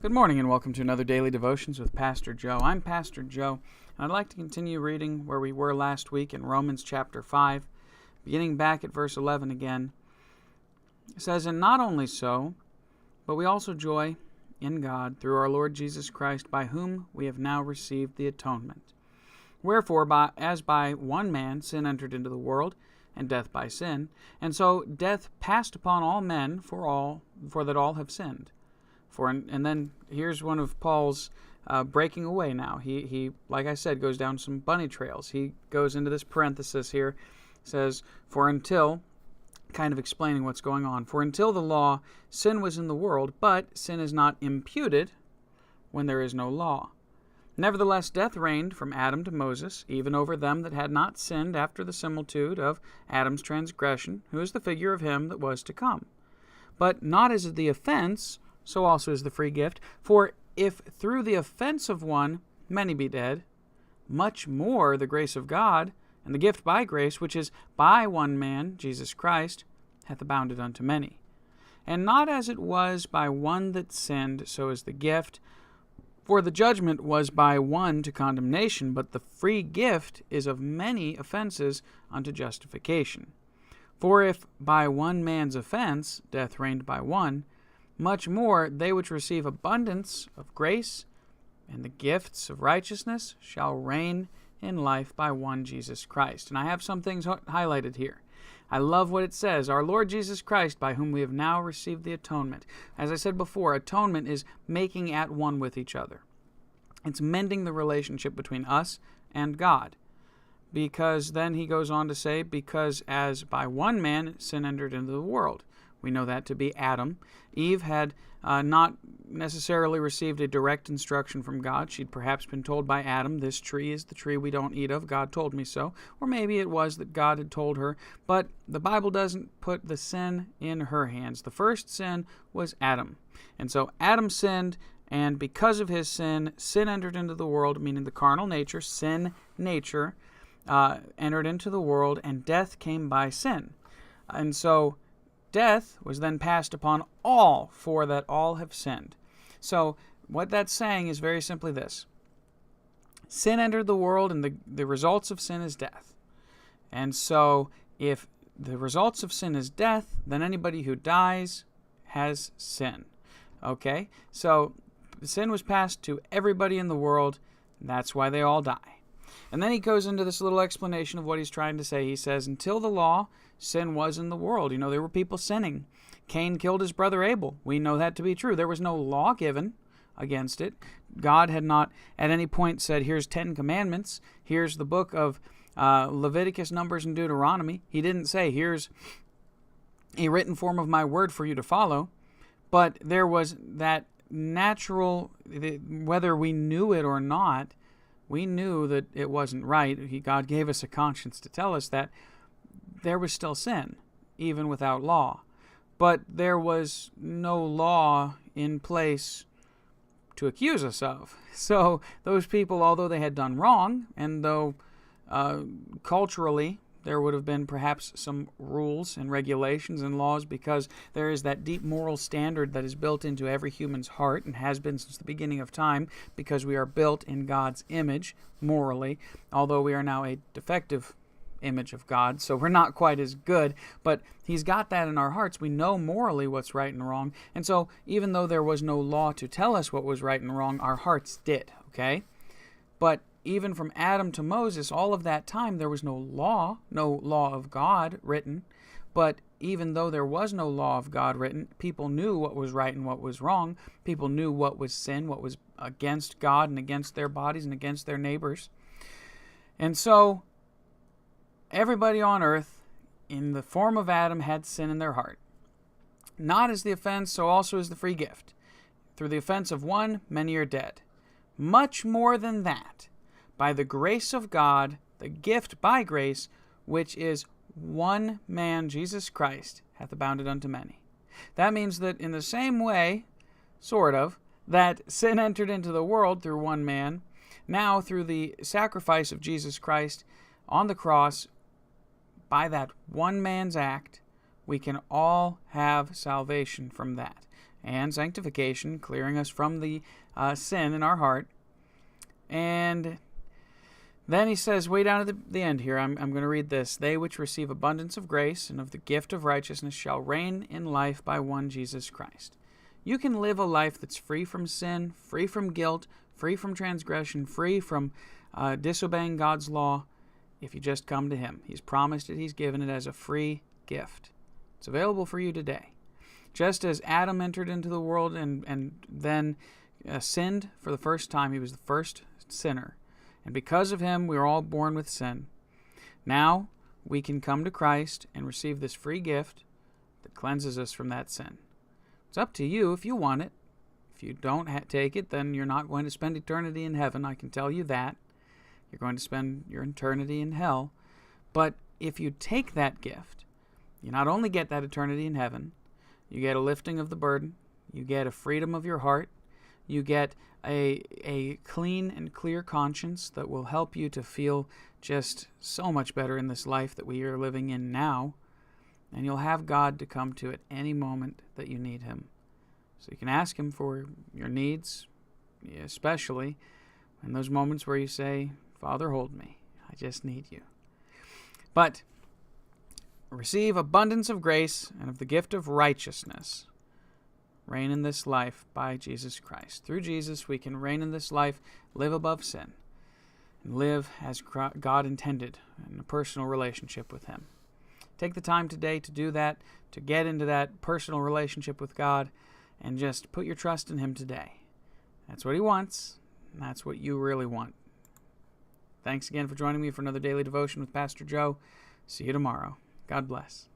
Good morning and welcome to another Daily Devotions with Pastor Joe. I'm Pastor Joe, and I'd like to continue reading where we were last week in Romans chapter 5, beginning back at verse 11 again. It says, "And not only so, but we also joy in God through our Lord Jesus Christ, by whom we have now received the atonement. Wherefore, as by one man sin entered into the world, and death by sin, and so death passed upon all men, for that all have sinned." And then here's one of Paul's breaking away now. He, like I said, goes down some bunny trails. He goes into this parenthesis here, says, "For until," kind of explaining what's going on, "for until the law, sin was in the world, but sin is not imputed when there is no law. Nevertheless, death reigned from Adam to Moses, even over them that had not sinned after the similitude of Adam's transgression, who is the figure of him that was to come. But not as the offence, so also is the free gift. For if through the offence of one many be dead, much more the grace of God, and the gift by grace, which is by one man, Jesus Christ, hath abounded unto many. And not as it was by one that sinned, so is the gift. For the judgment was by one to condemnation, but the free gift is of many offences unto justification. For if by one man's offence death reigned by one, much more they which receive abundance of grace and the gifts of righteousness shall reign in life by one Jesus Christ." And I have some things highlighted here. I love what it says, "Our Lord Jesus Christ, by whom we have now received the atonement." As I said before, atonement is making at one with each other. It's mending the relationship between us and God. Because then he goes on to say, because as by one man sin entered into the world. We know that to be Adam. Eve had not necessarily received a direct instruction from God. She'd perhaps been told by Adam, "This tree is the tree we don't eat of. God told me so." Or maybe it was that God had told her. But the Bible doesn't put the sin in her hands. The first sin was Adam. And so Adam sinned, and because of his sin, sin entered into the world, meaning the carnal nature, sin nature, entered into the world, and death came by sin. And so death was then passed upon all, for that all have sinned. So what that's saying is very simply this. Sin entered the world, and the results of sin is death. And so if the results of sin is death, then anybody who dies has sin. Okay? So sin was passed to everybody in the world, and that's why they all die. And then he goes into this little explanation of what he's trying to say. He says, until the law, sin was in the world. There were people sinning. Cain killed his brother Abel. We know that to be true. There was no law given against it. God had not at any point said, here's 10 commandments. Here's the book of Leviticus, Numbers, and Deuteronomy. He didn't say, here's a written form of my word for you to follow. But there was that natural, whether we knew it or not, we knew that it wasn't right. God gave us a conscience to tell us that there was still sin, even without law. But there was no law in place to accuse us of. So those people, although they had done wrong, and though culturally there would have been perhaps some rules and regulations and laws, because there is that deep moral standard that is built into every human's heart and has been since the beginning of time, because we are built in God's image morally, although we are now a defective image of God, so we're not quite as good, but he's got that in our hearts. We know morally what's right and wrong, and so even though there was no law to tell us what was right and wrong, our hearts did, okay? But even from Adam to Moses, all of that time, there was no law of God written. But even though there was no law of God written, people knew what was right and what was wrong. People knew what was sin, what was against God and against their bodies and against their neighbors. And so everybody on earth, in the form of Adam, had sin in their heart. Not as the offense, so also is the free gift. Through the offense of one, many are dead. Much more than that, by the grace of God, the gift by grace, which is one man, Jesus Christ, hath abounded unto many. That means that in the same way, sort of, that sin entered into the world through one man, now through the sacrifice of Jesus Christ on the cross, by that one man's act, we can all have salvation from that. and sanctification, clearing us from the sin in our heart. And then he says, way down at the end here, I'm going to read this. They which receive abundance of grace and of the gift of righteousness shall reign in life by one Jesus Christ. You can live a life that's free from sin, free from guilt, free from transgression, free from disobeying God's law if you just come to him. He's promised it. He's given it as a free gift. It's available for you today. Just as Adam entered into the world and then sinned for the first time, he was the first sinner. And because of him, we are all born with sin. Now, we can come to Christ and receive this free gift that cleanses us from that sin. It's up to you if you want it. If you don't take it, then you're not going to spend eternity in heaven. I can tell you that. You're going to spend your eternity in hell. But if you take that gift, you not only get that eternity in heaven, you get a lifting of the burden, you get a freedom of your heart, you get a clean and clear conscience that will help you to feel just so much better in this life that we are living in now. And you'll have God to come to at any moment that you need him. So you can ask him for your needs, especially in those moments where you say, Father, hold me. I just need you. But receive abundance of grace and of the gift of righteousness. Reign in this life by Jesus Christ. Through Jesus, we can reign in this life, live above sin, and live as God intended in a personal relationship with him. Take the time today to do that, to get into that personal relationship with God, and just put your trust in him today. That's what he wants, and that's what you really want. Thanks again for joining me for another daily devotion with Pastor Joe. See you tomorrow. God bless.